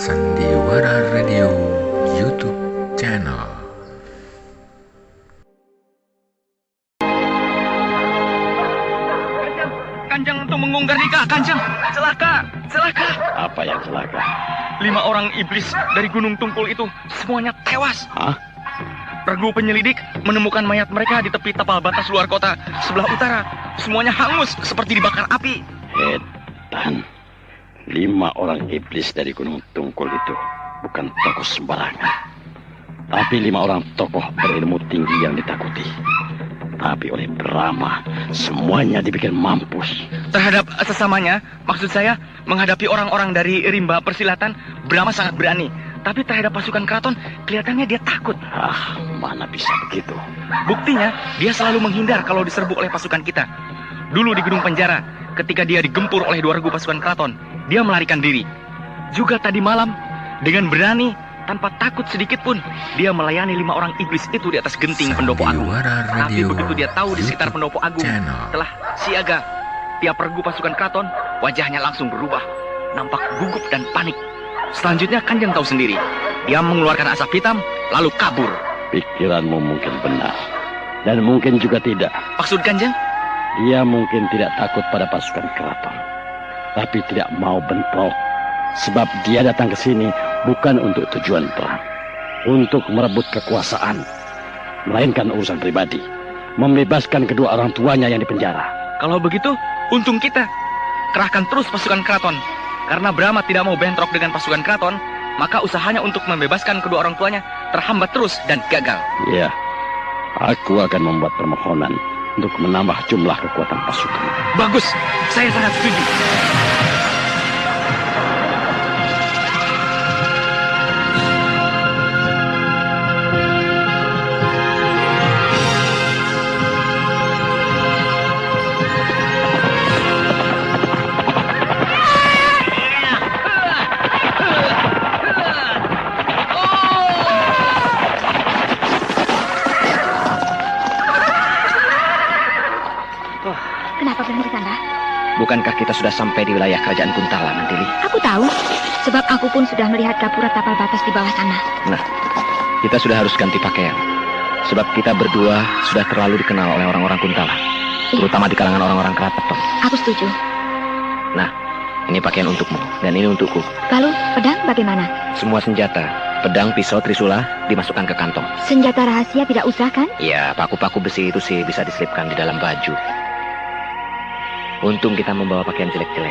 Sandiwara Radio YouTube channel. Kanjeng untuk mengunggar nikah, Kanjeng. Celaka. Apa yang celaka? 5 orang iblis dari Gunung Tungkul itu semuanya tewas. Hah? Regu penyelidik menemukan mayat mereka di tepi tapal batas luar kota sebelah utara. Semuanya hangus seperti dibakar api. Edan, 5 orang iblis dari Gunung Tungkul itu bukan tokoh sembarangan. Tapi 5 orang tokoh berilmu tinggi yang ditakuti. Tapi oleh Brahma, semuanya dibikin mampus. Terhadap sesamanya, maksud saya menghadapi orang-orang dari rimba persilatan, Brahma sangat berani. Tapi terhadap pasukan keraton, kelihatannya dia takut. Mana bisa begitu? Buktinya, dia selalu menghindar kalau diserbu oleh pasukan kita. Dulu di Gedung Penjara, ketika dia digempur oleh 2 regu pasukan keraton, dia melarikan diri. Juga tadi malam, dengan berani, tanpa takut sedikit pun, dia melayani 5 orang iblis itu di atas genting Pendopo Agung. Tapi begitu dia tahu di sekitar Pendopo Agung telah siaga tiap regu pasukan keraton, wajahnya langsung berubah, nampak gugup dan panik. Selanjutnya Kanjeng tahu sendiri, dia mengeluarkan asap hitam, lalu kabur. Pikiranmu mungkin benar, dan mungkin juga tidak. Maksud Kanjeng? Dia mungkin tidak takut pada pasukan keraton, tapi tidak mau bentrok. Sebab dia datang ke sini bukan untuk tujuan perang, untuk merebut kekuasaan, melainkan urusan pribadi, membebaskan kedua orang tuanya yang dipenjara. Kalau begitu, untung kita. Kerahkan terus pasukan keraton. Karena Brahma tidak mau bentrok dengan pasukan keraton, maka usahanya untuk membebaskan kedua orang tuanya terhambat terus dan gagal. Ya, aku akan membuat permohonan untuk menambah jumlah kekuatan pasukan. Bagus, saya sangat setuju. Kenapa berhenti di sana? Bukankah kita sudah sampai di wilayah kerajaan Kuntala, Mantili? Aku tahu, sebab aku pun sudah melihat gapura tapal batas di bawah sana. Nah, kita sudah harus ganti pakaian. Sebab kita berdua sudah terlalu dikenal oleh orang-orang Kuntala. Terutama di kalangan orang-orang keraton. Aku setuju. Nah, ini pakaian untukmu, dan ini untukku. Lalu, pedang bagaimana? Semua senjata, pedang, pisau, trisula, dimasukkan ke kantong. Senjata rahasia tidak usah kan? Ya, paku-paku besi itu sih bisa diselipkan di dalam baju. Untung kita membawa pakaian jelek-jelek.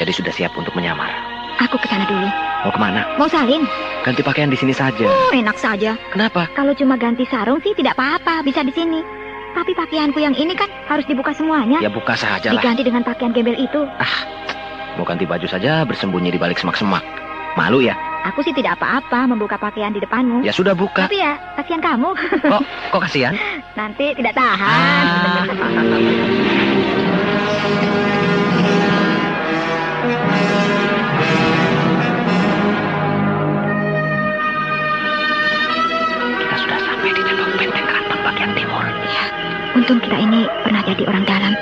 Jadi sudah siap untuk menyamar. Aku ke sana dulu. Mau kemana? Mau salin? Ganti pakaian di sini saja. Enak saja. Kenapa? Kalau cuma ganti sarung sih tidak apa-apa, bisa di sini. Tapi pakaianku yang ini kan harus dibuka semuanya. Ya buka saja lah. Diganti dengan pakaian gembel itu. Mau ganti baju saja bersembunyi di balik semak-semak. Malu ya? Aku sih tidak apa-apa membuka pakaian di depanmu. Ya sudah buka. Tapi ya, kasihan kamu. Kok kasihan? Nanti tidak tahan. Kita sudah sampai di tembok benteng keraton bagian timur. Ya, untung kita ini pernah jadi orang dalam,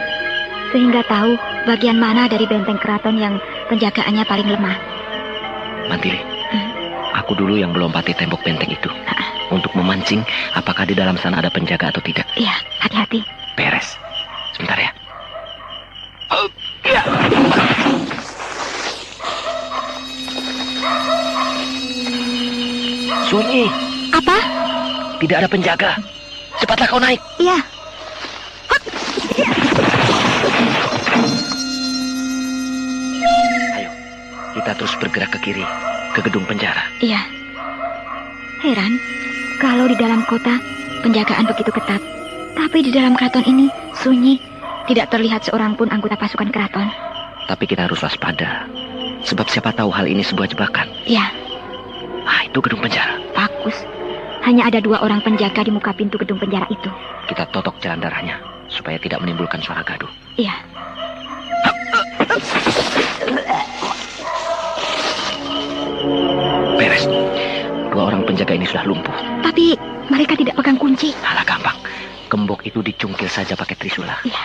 sehingga tahu bagian mana dari benteng keraton yang penjagaannya paling lemah. Mantili, aku dulu yang melompati tembok benteng itu untuk memancing apakah di dalam sana ada penjaga atau tidak. Iya, hati-hati. Beres. Sebentar ya. Sunyi. Apa? Tidak ada penjaga. Cepatlah kau naik. Iya. Ayo, kita terus bergerak ke kiri, ke gedung penjara. Iya. Heran, kalau di dalam kota penjagaan begitu ketat, tapi di dalam keraton ini sunyi, tidak terlihat seorang pun anggota pasukan keraton. Tapi kita harus waspada, sebab siapa tahu hal ini sebuah jebakan. Iya. Itu gedung penjara. Bagus. Hanya ada 2 orang penjaga di muka pintu gedung penjara itu. Kita totok jalan darahnya, supaya tidak menimbulkan suara gaduh. Iya. Beres. 2 orang penjaga ini sudah lumpuh. Tapi mereka tidak pegang kunci. Alah gampang. Gembok itu dicungkil saja pakai trisula. Iya.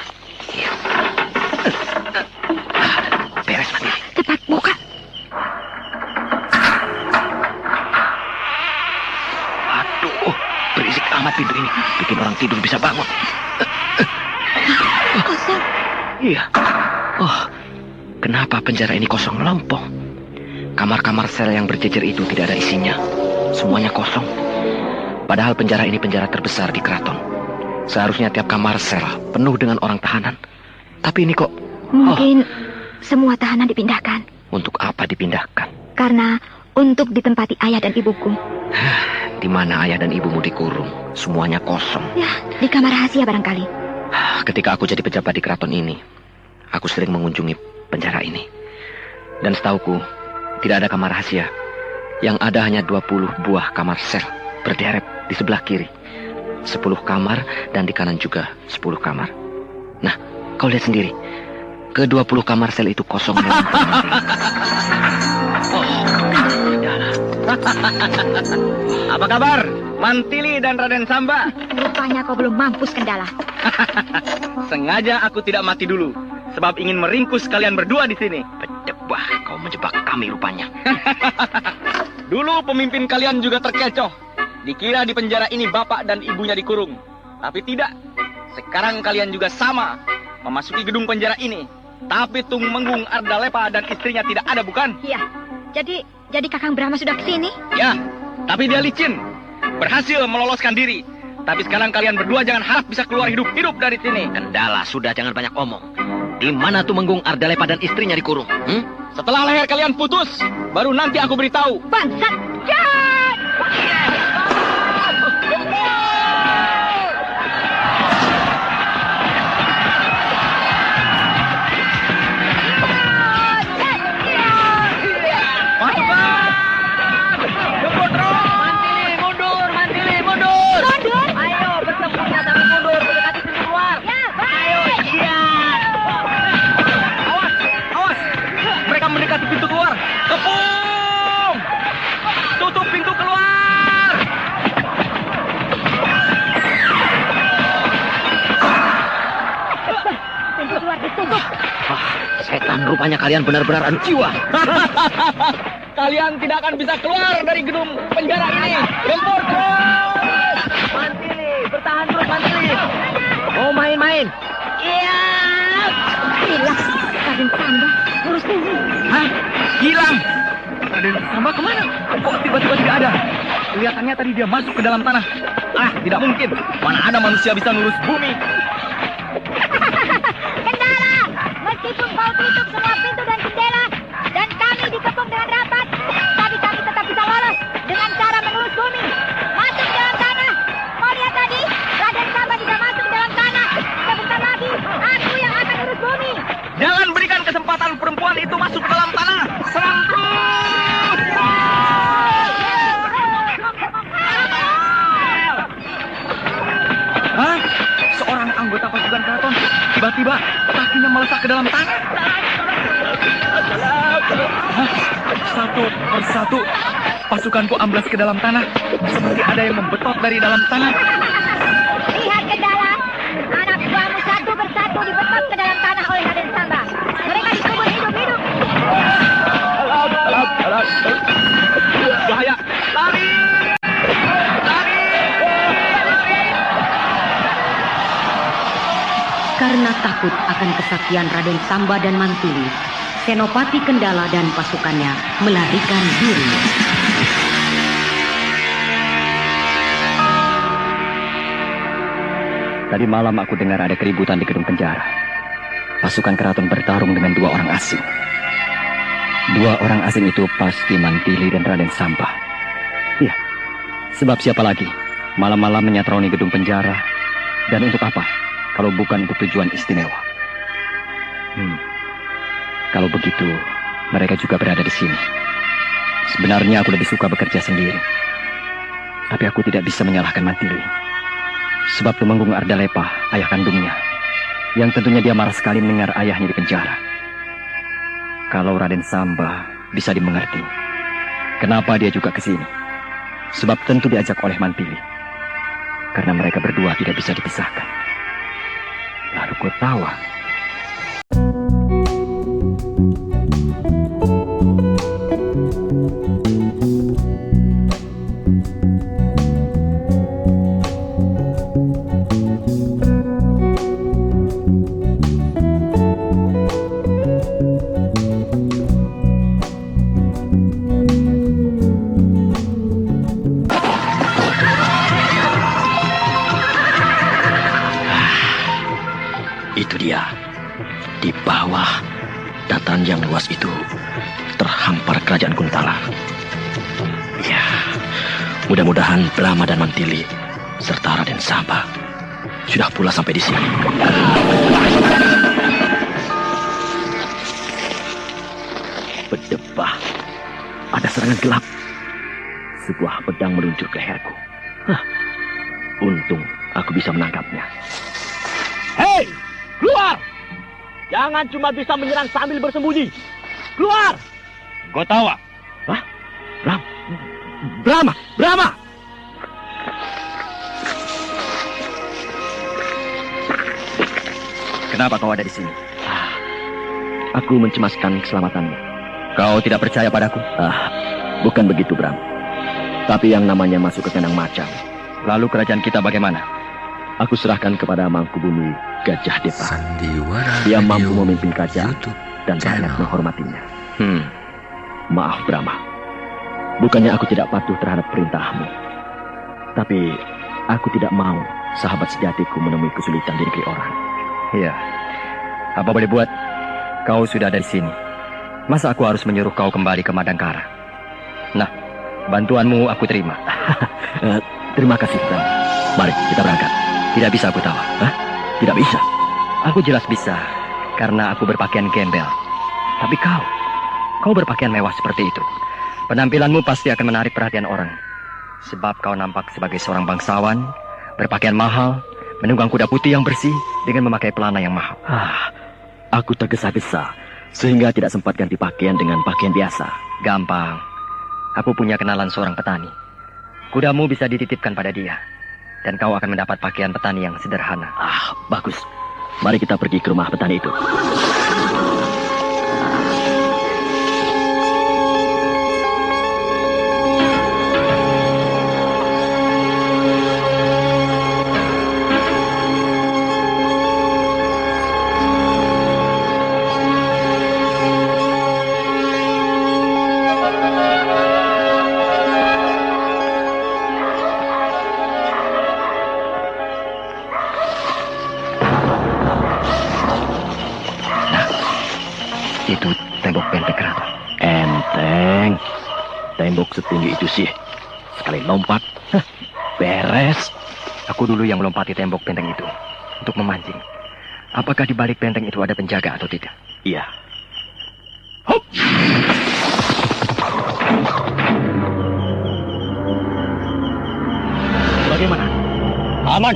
Beres, Mati. Cepat buka. tidur bisa bangun. Kosong. Iya. Oh, kenapa penjara ini kosong melompong? Kamar-kamar sel yang berjejer itu tidak ada isinya. Semuanya kosong. Padahal penjara ini penjara terbesar di keraton. Seharusnya tiap kamar sel penuh dengan orang tahanan. Tapi ini kok... Mungkin semua tahanan dipindahkan. Untuk apa dipindahkan? Karena untuk ditempati ayah dan ibuku. Di mana ayah dan ibumu dikurung? Semuanya kosong. Ya, di kamar rahasia barangkali. Ketika aku jadi pejabat di keraton ini, aku sering mengunjungi penjara ini. Dan setauku, tidak ada kamar rahasia. Yang ada hanya 20 buah kamar sel berderet di sebelah kiri. 10 kamar dan di kanan juga 10 kamar. Nah, kau lihat sendiri. Ke-20 kamar sel itu kosong. Apa kabar, Mantili dan Raden Samba? Rupanya kau belum mampus, Kendala. Sengaja aku tidak mati dulu, sebab ingin meringkus kalian berdua di sini. Berdebah, kau menjebak kami rupanya. Dulu pemimpin kalian juga terkecoh. Dikira di penjara ini bapak dan ibunya dikurung. Tapi tidak. Sekarang kalian juga sama. Memasuki gedung penjara ini. Tapi Tung Menggung Ardalepa dan istrinya tidak ada, bukan? Iya. Jadi Kakang Brahma sudah kesini? Ya, tapi dia licin. Berhasil meloloskan diri. Tapi sekarang kalian berdua jangan harap bisa keluar hidup-hidup dari sini. Kendala, sudah jangan banyak omong. Di mana tuh Menggung Ardalepa dan istrinya dikurung? Setelah leher kalian putus, baru nanti aku beritahu. Bangsat! Jahat! Mendekati pintu keluar. Kepung! Tutup pintu keluar. Pintu keluar ditutup. Setan, rupanya kalian benar-benar anu jiwa. Kalian tidak akan bisa keluar dari gedung penjara ini. Gempur terus. Mantili, bertahan terus Mantili. Mau main-main? Iya. Hilang. Raden Samba. Urus ini. Hah? Hilang. Raden Samba kemana? Kok tiba-tiba tidak ada? Kelihatannya tadi dia masuk ke dalam tanah. Tidak mungkin. Mana ada manusia bisa nurus bumi. Kendala! Meskipun kau tutup semua pintu dan jendela, dan kami dikepung dengan rapat, tapi kami tetap bisa lolos dengan cara menurus bumi. Masuk ke dalam tanah. Kau lihat tadi, Raden Samba juga masuk ke dalam tanah. Sebentar lagi, aku yang akan urus bumi. Jangan berikan kesempatan perempuan itu masuk ke dalam tanah. Serang terus. Hah? Seorang anggota pasukan keraton tiba-tiba kakinya melesat ke dalam tanah. Hah? Satu persatu pasukanku amblas ke dalam tanah, seperti ada yang membetot dari dalam tanah. Lihat Kendala, anak buahmu satu persatu dibetot ke dalam tanah oleh Raden Samba. Mereka dikubur hidup-hidup. Bahaya. Lari. Lari. Karena takut akan kesaktian Raden Samba dan Mantili, Senopati Kendala dan pasukannya melarikan diri. Tadi malam aku dengar ada keributan di gedung penjara. Pasukan keraton bertarung dengan 2 orang asing. 2 orang asing itu pasti Mantili dan Raden Samba. Iya, sebab siapa lagi malam-malam menyatroni gedung penjara? Dan untuk apa? Kalau bukan untuk tujuan istimewa. Kalau begitu, mereka juga berada di sini. Sebenarnya aku lebih suka bekerja sendiri. Tapi aku tidak bisa menyalahkan Mantili. Sebab Tumenggung Ardalepa, ayah kandungnya, yang tentunya dia marah sekali mendengar ayahnya di penjara. Kalau Raden Samba bisa dimengerti, kenapa dia juga ke sini? Sebab tentu diajak oleh Mantili. Karena mereka berdua tidak bisa dipisahkan. Lalu kau tawa. Di bawah dataran yang luas itu terhampar kerajaan Kuntala. Ya, mudah-mudahan Brahma dan Mantili serta Raden Samba sudah pula sampai di sini. Berdebah, ada serangan gelap. Sebuah pedang meluncur ke leherku. Untung aku bisa menangkapnya. Hei, keluar! Jangan cuma bisa menyerang sambil bersembunyi. Keluar! Gotawa. Hah? Brahma! Brahma! Kenapa kau ada di sini? Aku mencemaskan keselamatanmu. Kau tidak percaya padaku? Bukan begitu, Bram. Tapi yang namanya masuk ke kandang macan. Lalu kerajaan kita bagaimana? Aku serahkan kepada Mangkubumi Gajah Depa. Sandiwara Dia Radio mampu memimpin kerajaan YouTube dan rakyat Channel. menghormatinya. Maaf, Brahma. Bukannya aku tidak patuh terhadap perintahmu. Tapi aku tidak mau sahabat sejatiku menemui kesulitan di negeri orang. Iya. Apa boleh buat? Kau sudah ada di sini. Masa aku harus menyuruh kau kembali ke Madangkara? Nah, bantuanmu aku terima. Terima kasih, Bram. Mari kita berangkat. Tidak bisa aku tahu. Tidak bisa. Aku jelas bisa, karena aku berpakaian gembel. Tapi kau berpakaian mewah seperti itu. Penampilanmu pasti akan menarik perhatian orang. Sebab kau nampak sebagai seorang bangsawan, berpakaian mahal, menunggang kuda putih yang bersih, dengan memakai pelana yang mahal. Aku tergesa-gesa, sehingga tidak sempat ganti pakaian dengan pakaian biasa. Gampang. Aku punya kenalan seorang petani. Kudamu bisa dititipkan pada dia. Dan kau akan mendapat pakaian petani yang sederhana. Bagus. Mari kita pergi ke rumah petani itu. Itu tembok benteng keraton. Enteng. Tembok setinggi itu sih. Sekali lompat, beres. Aku dulu yang melompati tembok benteng itu untuk memancing. Apakah di balik benteng itu ada penjaga atau tidak? Iya. Hop! Bagaimana? Aman.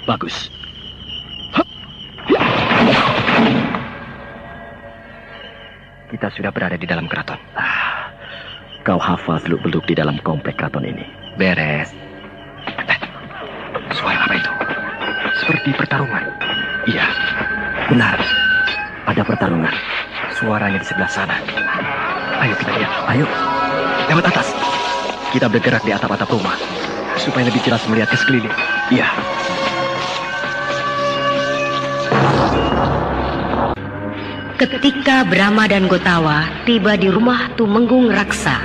Bagus. Kita sudah berada di dalam keraton. Kau hafal seluk-beluk di dalam komplek keraton ini. Beres. Suara apa itu? Seperti pertarungan. Iya, benar. Ada pertarungan. Suaranya di sebelah sana. Ayo kita lihat. Ayo. Lewat atas. Kita bergerak di atap-atap rumah. Supaya lebih jelas melihat ke sekeliling. Iya. Ketika Brahma dan Gotawa tiba di rumah Tumenggung Raksa,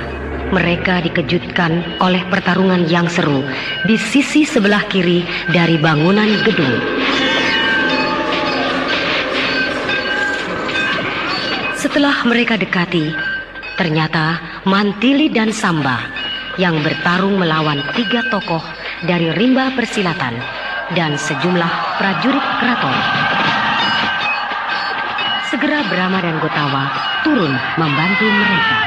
mereka dikejutkan oleh pertarungan yang seru di sisi sebelah kiri dari bangunan gedung. Setelah mereka dekati, ternyata Mantili dan Samba yang bertarung melawan 3 tokoh dari rimba persilatan dan sejumlah prajurit keraton. Segera Brahma dan Gotawa turun membantu mereka.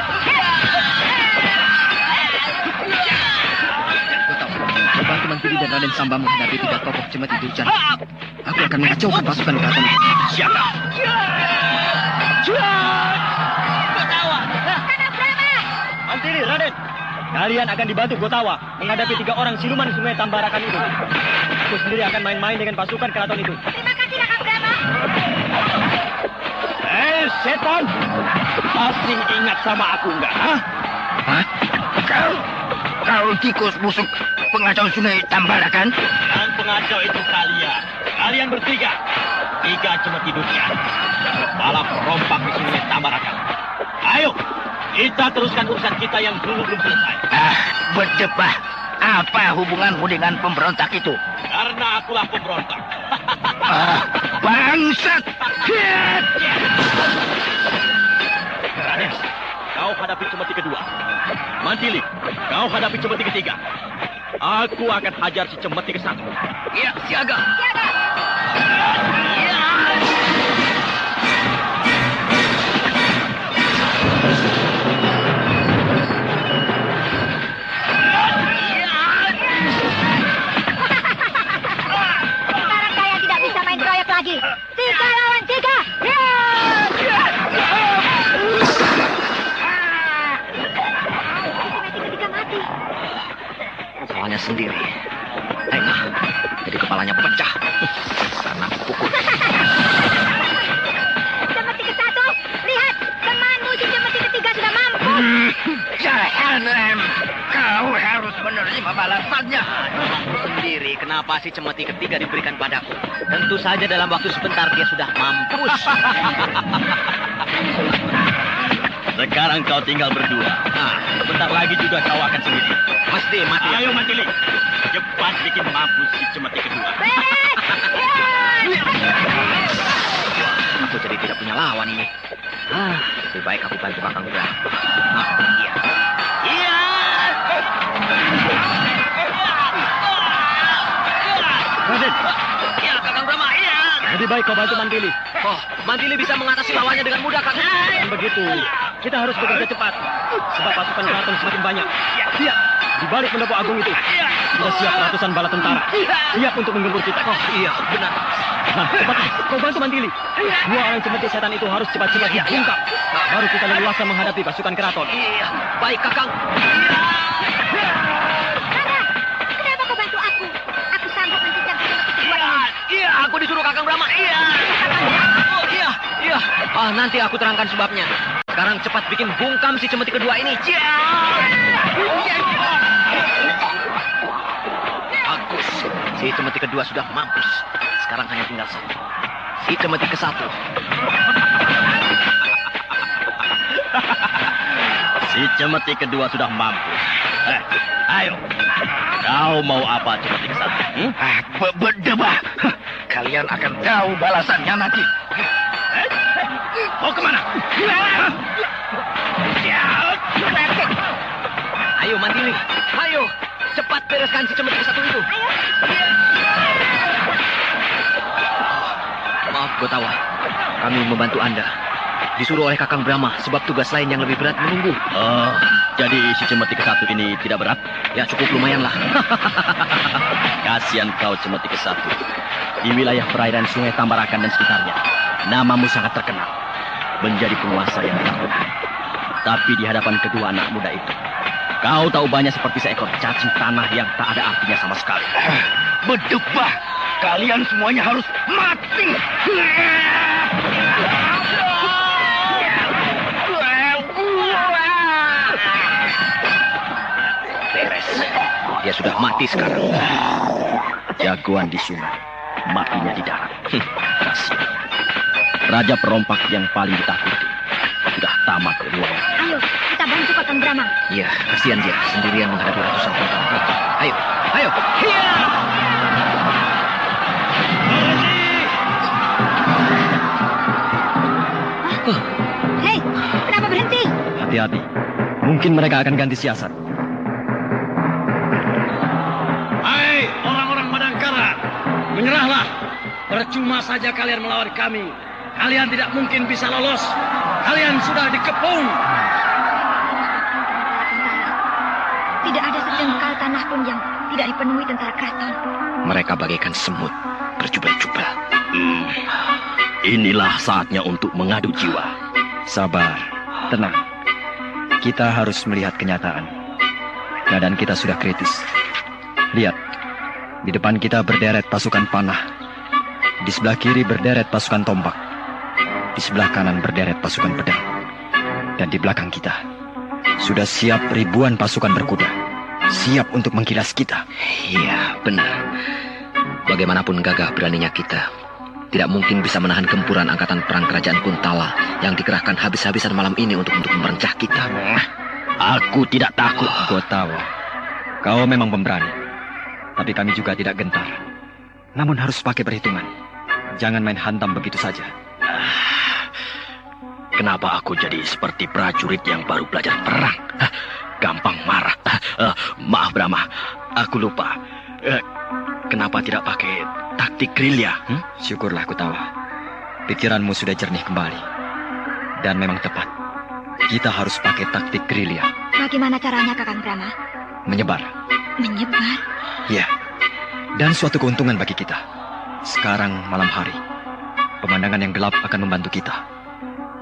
Bantu Mantili dan Raden Samba menghadapi 3 tokoh Cemeti Durjana. Aku akan mengacaukan pasukan keraton. Siapa? Gotawa! Sana Brahma! Mantili, Raden. Kalian akan dibantu Gotawa menghadapi 3 orang siluman Sungai Tambarakan itu. Aku sendiri akan main-main dengan pasukan keraton itu. Terima kasih, Raka Brahma. Setan! Masih ingat sama aku enggak? Kau tikus busuk pengacau Sungai Tambarakan? Yang pengacau itu kalian. Kalian bertiga. 3 Cemeti Durjana. Kepala perompak di Sungai Tambarakan. Ayo, kita teruskan urusan kita yang dulu belum selesai. Berdebah. Apa hubunganmu dengan pemberontak itu? Karena akulah pemberontak. Bangsat! Raden, kau hadapi cemeti kedua. Mantili, kau hadapi cemeti ketiga. Aku akan hajar si cemeti ke satu. Ya, siaga. Siaga. Sekarang kalian tidak bisa main proyek lagi. 3 lawan 3. Ketiga mati. Soalnya sendiri. Tengah. Jadi kepalanya pecah. Karena aku pukul. Cemeti ke satu. Lihat, temanmu si cemeti ketiga sudah mampu. Jahanam! Kau harus menerima balasannya. Sendiri, kenapa si cemeti ketiga diberikan padaku? Tentu saja dalam waktu sebentar dia sudah mampus. Sekarang kau tinggal berdua. Nah, Sebentar lagi juga kau akan sendiri. mesti mati. Ayo Mantili, cepat bikin mampus si cemeti kedua. Beres. Aku jadi tidak punya lawan ini. Lebih baik aku bantu Kakang Brahma. Iya. Iya. Raden, Iya, Kakang Brahma, iya. lebih baik kau bantu Mantili. Oh, Mantili bisa mengatasi lawannya dengan mudah, Kakang. Dan begitu, kita harus bekerja cepat. Sebab pasukan keraton semakin banyak. Siap, di balik pendopo agung itu. Sudah siap ratusan bala tentara. Siap untuk menggempur kita. Oh, iya, benar. Nah, cepat, kau bantu Mantili. Dua orang cemeti setan itu harus cepat-cepat dibungkam. Baru kita leluasa menghadapi pasukan keraton. Iya, baik, Kakang. Rara, kenapa kau bantu aku? Aku sanggup mencicam cemeti kedua ini. Iya, aku disuruh Kakang Brahma. Iya. Oh, iya, iya. Nanti aku terangkan sebabnya. Sekarang cepat bikin bungkam si cemeti kedua ini. Bagus. Si cemeti kedua sudah mampus. Sekarang hanya tinggal satu. Si cemeti ke satu. Si cemeti kedua sudah mampu. Ayo, kau mau apa cemeti ke satu? Berdebah. Kalian akan tahu balasannya nanti. Mau kemana? Ayo, Mantili. Ayo. Cepat bereskan si cemeti ke satu itu. Maaf, Gotawa. Kami membantu Anda. Disuruh oleh Kakang Brahma sebab tugas lain yang lebih berat menunggu. Oh, jadi si cemeti ke satu ini tidak berat? Ya, cukup lumayan lah. Kasihan kau cemeti ke satu. Di wilayah perairan Sungai Tambarakan dan sekitarnya, namamu sangat terkenal. Menjadi penguasa yang takluk. Tapi di hadapan kedua anak muda itu, kau tahu banyak seperti seekor cacing tanah yang tak ada artinya sama sekali. Berdebah. Kalian semuanya harus mati. Beres. Dia sudah mati sekarang. Jagoan di sungai, matinya di darat. Kasihan. Raja perompak yang paling ditakuti sudah tamat riwayatnya. Ayo, kita bantu Kakang Brahma. Iya, kasihan dia sendirian menghadapi ratusan korban. Ayo, ayo. Hiya! Hei, kenapa berhenti? Hati-hati, mungkin mereka akan ganti siasat. Hai orang-orang Madangkara, menyerahlah. Percuma saja kalian melawan kami. Kalian tidak mungkin bisa lolos. Kalian sudah dikepung. Tidak ada sejengkal tanah pun yang tidak dipenuhi tentara keraton. Mereka bagaikan semut berjubel-jubel. Inilah saatnya untuk mengadu jiwa. Sabar, tenang. Kita harus melihat kenyataan. Keadaan kita sudah kritis. Lihat, di depan kita berderet pasukan panah. Di sebelah kiri berderet pasukan tombak. Di sebelah kanan berderet pasukan pedang. Dan di belakang kita sudah siap ribuan pasukan berkuda. Siap untuk mengkilas kita. Iya, benar. Bagaimanapun gagah beraninya kita, tidak mungkin bisa menahan gempuran angkatan perang kerajaan Kuntala yang dikerahkan habis-habisan malam ini untuk merencah kita. Aku tidak takut, Gotawa. Kau memang pemberani. Tapi kami juga tidak gentar. Namun harus pakai perhitungan. Jangan main hantam begitu saja. Kenapa aku jadi seperti prajurit yang baru belajar perang? Gampang marah. Maaf Brahma, aku lupa. Kenapa tidak pakai taktik gerilya? Syukurlah Kutawa. Pikiranmu sudah jernih kembali. Dan memang tepat. Kita harus pakai taktik gerilya. Bagaimana caranya, Kakang Brahma? Menyebar. Menyebar? Ya. Dan suatu keuntungan bagi kita. Sekarang malam hari. Pemandangan yang gelap akan membantu kita.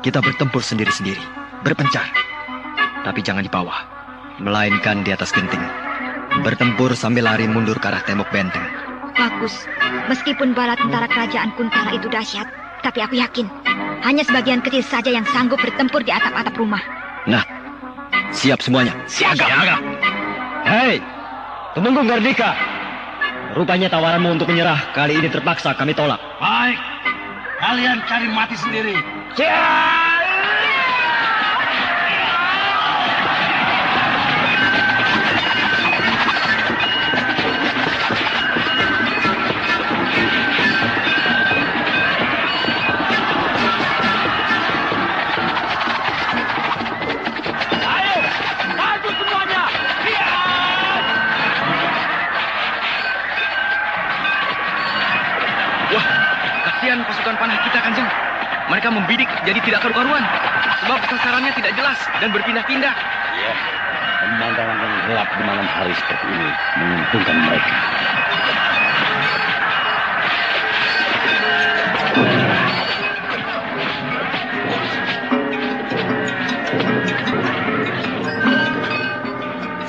Kita bertempur sendiri-sendiri. Berpencar. Tapi jangan di bawah. Melainkan di atas genting. Bertempur sambil lari mundur ke arah tembok benteng. Bagus. Meskipun bala tentara kerajaan Kuntala itu dahsyat, tapi aku yakin hanya sebagian kecil saja yang sanggup bertempur di atap-atap rumah. Nah, siap semuanya. Siaga. Hei, Tumenggung Gardika. Rupanya tawaranmu untuk menyerah kali ini terpaksa kami tolak. Baik, kalian cari mati sendiri. Kasihan pasukan panah kita, Kanjeng. Mereka membidik jadi tidak karu-karuan. Sebab sasarannya tidak jelas dan berpindah-pindah. Iya, pemandangan yang gelap di malam hari seperti ini menguntungkan mereka.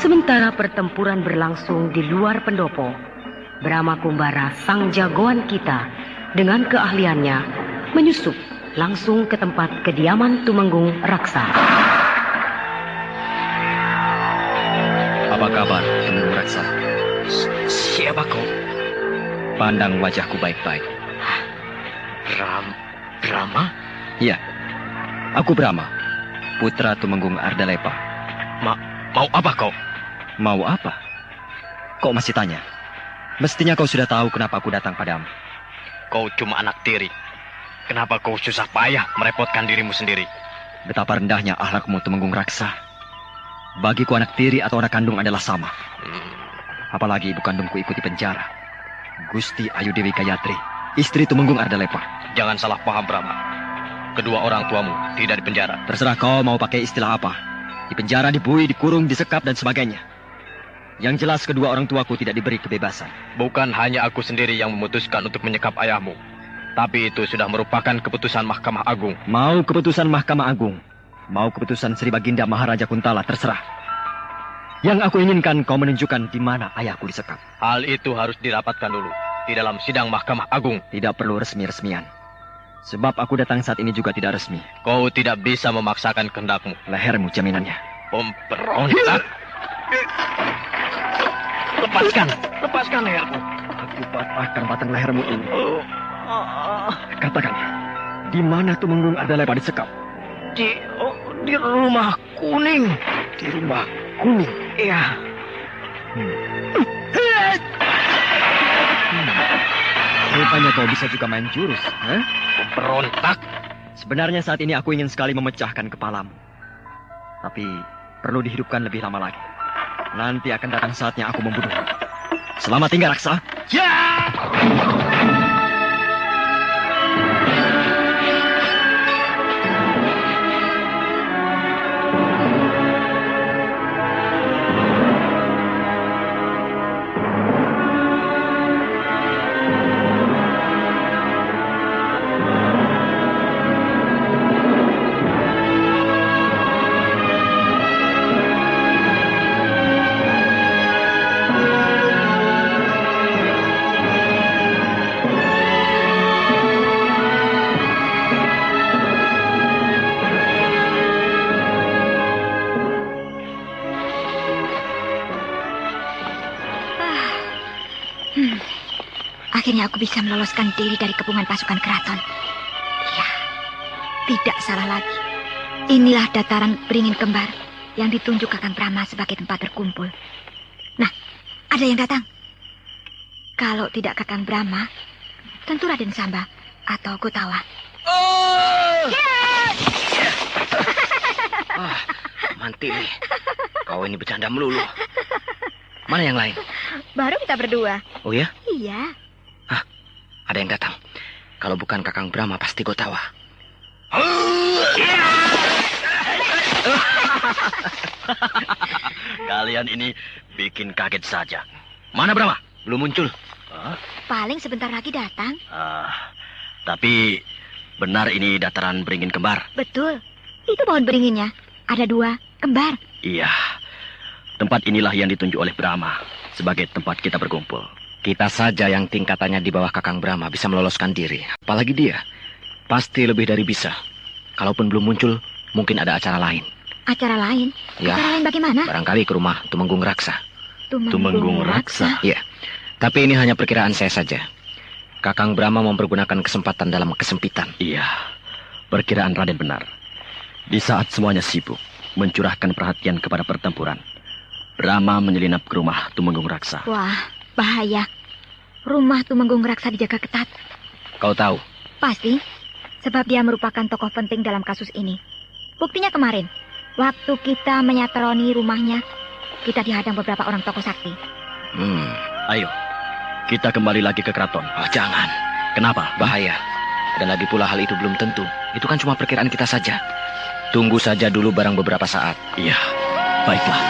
Sementara pertempuran berlangsung di luar pendopo, Brahma Kumbara, sang jagoan kita, dengan keahliannya menyusup langsung ke tempat kediaman Tumenggung Raksa. Apa kabar, Tumenggung Raksa? Siapa kau? Pandang wajahku baik-baik. Brahma? Iya, aku Brahma, putra Tumenggung Ardalepa. Mau apa kau? Mau apa? Kok masih tanya? Mestinya kau sudah tahu kenapa aku datang padamu. Kau cuma anak tiri. Kenapa kau susah payah merepotkan dirimu sendiri? Betapa rendahnya akhlakmu, Tumenggung Raksa. Bagiku anak tiri atau anak kandung adalah sama. Apalagi ibu kandungku ikut di penjara. Gusti Ayu Dewi Gayatri, istri Tumenggung Ardalepa. Jangan salah paham, Brahma. Kedua orang tuamu tidak di penjara. Terserah kau mau pakai istilah apa. Di penjara, dibui, dikurung, disekap, dan sebagainya. Yang jelas kedua orang tuaku tidak diberi kebebasan. Bukan hanya aku sendiri yang memutuskan untuk menyekap ayahmu. Tapi itu sudah merupakan keputusan Mahkamah Agung. Mau keputusan Mahkamah Agung, mau keputusan Sri Baginda Maharaja Kuntala, terserah. Yang aku inginkan kau menunjukkan di mana ayahku disekap. Hal itu harus dirapatkan dulu di dalam sidang Mahkamah Agung. Tidak perlu resmi-resmian. Sebab aku datang saat ini juga tidak resmi. Kau tidak bisa memaksakan kehendakmu. Lehermu jaminannya. Pemberontak. Lepaskan lehermu. Aku patahkan batang lehermu ini. Katakan, di mana Tumenggung Ardalepa disekap? Di rumah kuning. Di rumah kuning? Iya. Rupanya kau bisa juga main jurus, Berontak. Sebenarnya saat ini aku ingin sekali memecahkan kepalamu. Tapi perlu dihidupkan lebih lama lagi. Nanti akan datang saatnya aku membunuhmu. Selamat tinggal, Raksa. Ya! Akhirnya aku bisa meloloskan diri dari kepungan pasukan keraton. Ya, tidak salah lagi. Inilah dataran beringin kembar yang ditunjuk Kakang Brahma sebagai tempat berkumpul. Nah, ada yang datang. Kalau tidak Kakang Brahma, tentu Raden Samba atau Gotawa. Mantili, kau ini bercanda melulu. Mana yang lain? Baru kita berdua. Oh ya? Iya. Ada yang datang. Kalau bukan Kakang Brahma, pasti Gotawa. Kalian ini bikin kaget saja. Mana Brahma? Belum muncul. Paling sebentar lagi datang. Tapi benar ini dataran beringin kembar. Betul. Itu pohon beringinnya. Ada 2, kembar. Iya. Tempat inilah yang ditunjuk oleh Brahma sebagai tempat kita berkumpul. Kita saja yang tingkatannya di bawah Kakang Brahma bisa meloloskan diri. Apalagi dia. Pasti lebih dari bisa. Kalaupun belum muncul, mungkin ada acara lain. Acara lain? Ya. Acara lain bagaimana? Barangkali ke rumah Tumenggung Raksa. Tumenggung Raksa? Iya. Tapi ini hanya perkiraan saya saja. Kakang Brahma mempergunakan kesempatan dalam kesempitan. Iya. Perkiraan Raden benar. Di saat semuanya sibuk mencurahkan perhatian kepada pertempuran, Brahma menyelinap ke rumah Tumenggung Raksa. Wah, bahaya. Rumah Tumenggung Raksa dijaga ketat. Kau tahu? Pasti. Sebab dia merupakan tokoh penting dalam kasus ini. Buktinya kemarin, waktu kita menyatroni rumahnya, kita dihadang beberapa orang tokoh sakti. Ayo, kita kembali lagi ke keraton. Jangan. Kenapa? Bahaya. Dan lagi pula hal itu belum tentu. Itu kan cuma perkiraan kita saja. Tunggu saja dulu barang beberapa saat. Iya, baiklah.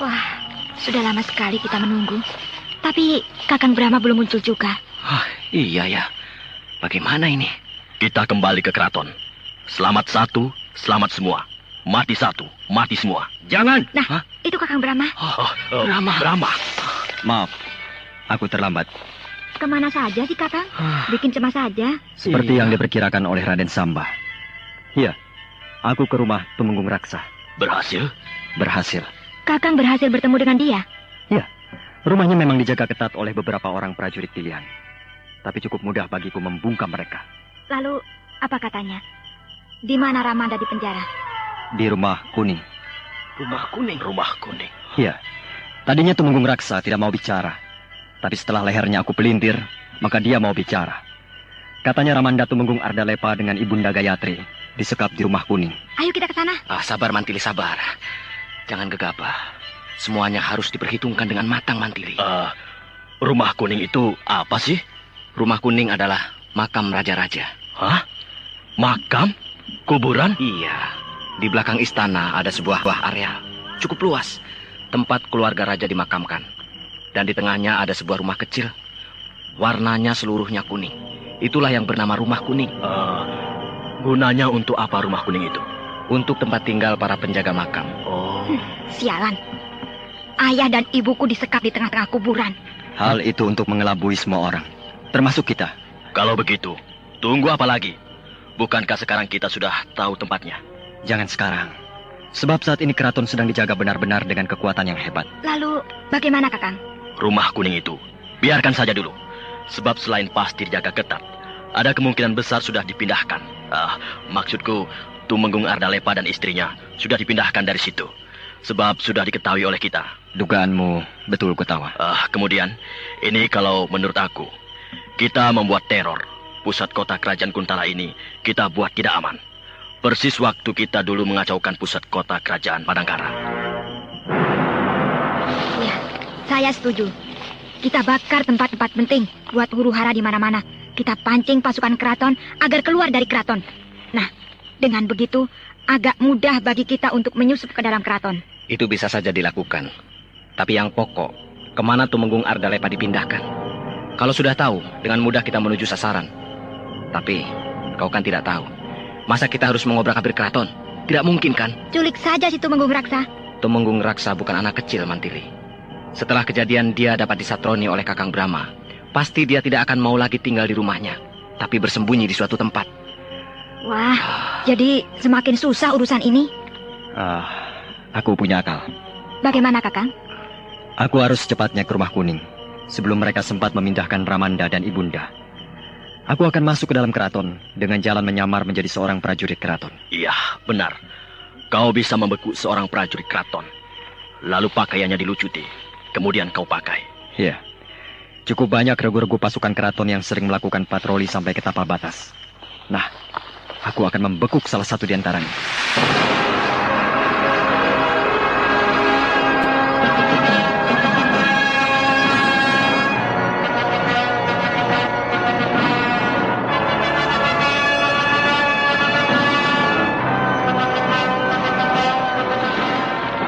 Wah, sudah lama sekali kita menunggu. Tapi Kakang Brahma belum muncul juga. Iya ya. Bagaimana ini? Kita kembali ke keraton. Selamat satu, selamat semua. Mati satu, mati semua. Jangan. Nah, itu Kakang Brahma. Brahma. Maaf, aku terlambat. Kemana saja sih Kakang? Bikin cemas saja. Seperti yang diperkirakan oleh Raden Samba. Iya, aku ke rumah Tumenggung Raksa. Berhasil? Berhasil. Kakang berhasil bertemu dengan dia. Iya, rumahnya memang dijaga ketat oleh beberapa orang prajurit pilihan. Tapi cukup mudah bagiku membungkam mereka. Lalu, apa katanya? Di mana Ramanda di penjara? Di rumah kuning. Rumah kuning? Rumah kuning. Iya, tadinya Tumenggung Raksa tidak mau bicara. Tapi setelah lehernya aku pelintir, maka dia mau bicara. Katanya Ramanda Tumenggung Ardalepa dengan Ibunda Gayatri disekap di rumah kuning. Ayo kita ke sana. Sabar Mantili, sabar. Jangan gegabah. Semuanya harus diperhitungkan dengan matang, Mantili. Rumah kuning itu apa sih? Rumah kuning adalah makam raja-raja. Hah? Makam? Kuburan? Iya. Di belakang istana ada sebuah area cukup luas. Tempat keluarga raja dimakamkan. Dan di tengahnya ada sebuah rumah kecil. Warnanya seluruhnya kuning. Itulah yang bernama rumah kuning. Gunanya untuk apa rumah kuning itu? Untuk tempat tinggal para penjaga makam. Sialan. Ayah dan ibuku disekap di tengah-tengah kuburan. Hal itu untuk mengelabui semua orang, termasuk kita. Kalau begitu, tunggu apa lagi? Bukankah sekarang kita sudah tahu tempatnya? Jangan sekarang. Sebab saat ini keraton sedang dijaga benar-benar dengan kekuatan yang hebat. Lalu, bagaimana Kakang? Rumah kuning itu, biarkan saja dulu. Sebab selain pasti dijaga ketat, ada kemungkinan besar sudah dipindahkan. Maksudku, Tumenggung Ardalepa dan istrinya sudah dipindahkan dari situ. Sebab sudah diketahui oleh kita. Dugaanmu betul, Gotawa. Kemudian, ini kalau menurut aku, kita membuat teror. Pusat kota kerajaan Kuntala ini kita buat tidak aman. Persis waktu kita dulu mengacaukan pusat kota kerajaan Padangkara. Ya, saya setuju. Kita bakar tempat-tempat penting buat huru-hara di mana-mana. Kita pancing pasukan keraton agar keluar dari keraton. Nah, dengan begitu agak mudah bagi kita untuk menyusup ke dalam keraton. Itu bisa saja dilakukan. Tapi yang pokok, kemana Tumenggung Ardalepa dipindahkan? Kalau sudah tahu, dengan mudah kita menuju sasaran. Tapi, kau kan tidak tahu. Masa kita harus mengobrak-abrik keraton? Tidak mungkin kan? Culik saja si Tumenggung Raksa. Tumenggung Raksa bukan anak kecil, Mantili. Setelah kejadian dia dapat disatroni oleh Kakang Brahma, pasti dia tidak akan mau lagi tinggal di rumahnya, tapi bersembunyi di suatu tempat. Wah, jadi semakin susah urusan ini. Aku punya akal. Bagaimana, Kakang? Aku harus secepatnya ke rumah kuning. sebelum mereka sempat memindahkan Ramanda dan Ibunda. Aku akan masuk ke dalam keraton dengan jalan menyamar menjadi seorang prajurit keraton. Iya, benar. Kau bisa membekuk seorang prajurit keraton. Lalu pakaiannya dilucuti. Kemudian kau pakai. Iya. Cukup banyak regu-regu pasukan keraton yang sering melakukan patroli sampai ke tapal batas. Nah, aku akan membekuk salah satu di antaranya.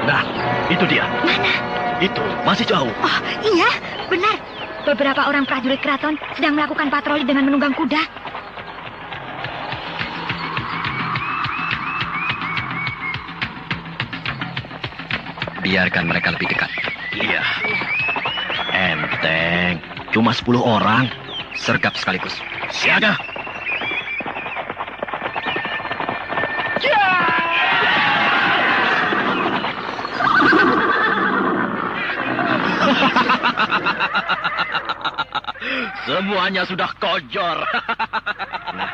Nah, itu dia. Mana? Itu, masih jauh. Oh, iya, benar. Beberapa orang prajurit keraton sedang melakukan patroli dengan menunggang kuda. Biarkan mereka lebih dekat. Iya. Enteng. Cuma 10 orang. Sergap sekaligus. Siaga. Semuanya sudah kojor. Nah,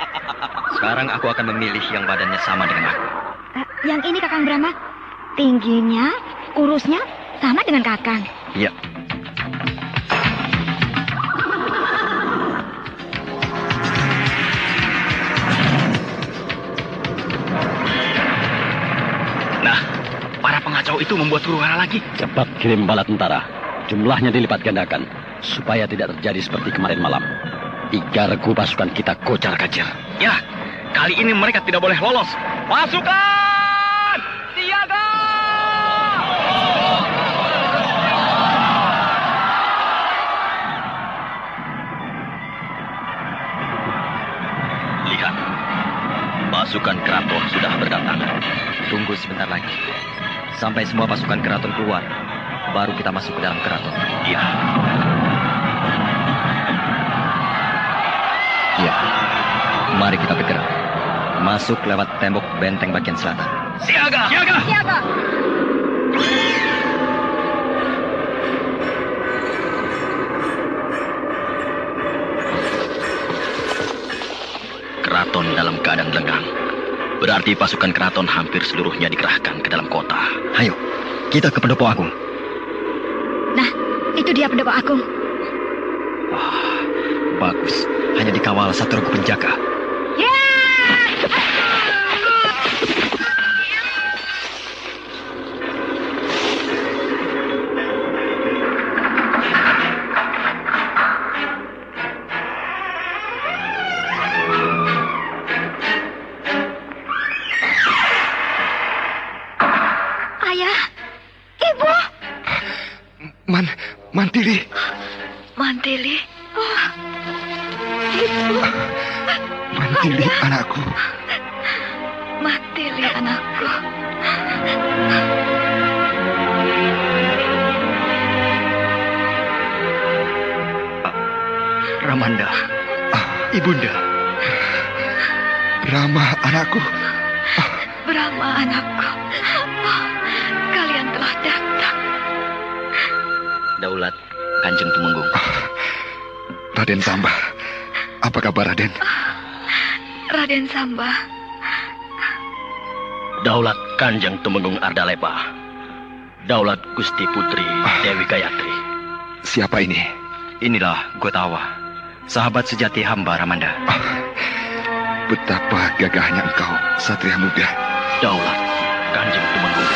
sekarang aku akan memilih yang badannya sama dengan aku. Yang ini Kakang Brahma. Tingginya, kurusnya sama dengan Kakang. Iya. Nah, para pengacau itu membuat huru-hara lagi. Cepat kirim bala tentara. Jumlahnya dilipat gandakan. Supaya tidak terjadi seperti kemarin malam. 3 regu pasukan kita kocar-kacir. Ya, kali ini mereka tidak boleh lolos. Pasukan! Siaga! Lihat. Pasukan keraton sudah berdatangan. Tunggu sebentar lagi. Sampai semua pasukan keraton keluar. Baru kita masuk ke dalam keraton. Iya. Iya. Mari kita bergerak. Masuk lewat tembok benteng bagian selatan. Siaga! Siaga! Siaga! Keraton dalam keadaan lenggang. Berarti pasukan keraton hampir seluruhnya dikerahkan ke dalam kota. Ayo, kita ke pendopo agung. Nah, itu dia pendopo agung. Wah, bagus. Hanya dikawal 1 regu penjaga. Ya! Ayah, Ibu. Mantili. Mantili. Oh, Ibu. Mantili anakku. Mantili anakku. Ramanda. Ibunda. Rama anakku. Brahma anakku. Oh, kalian telah datang. Daulat Kanjeng Tumenggung. Raden Samba. Apa kabar Raden? Raden Samba. Daulat Kanjeng Tumenggung Ardalepa. Daulat Gusti Putri Dewi Gayatri. Siapa ini? Inilah Gotawa, sahabat sejati hamba Ramanda. Betapa gagahnya engkau, satria muda. Daulat Kanjeng Tumenggung.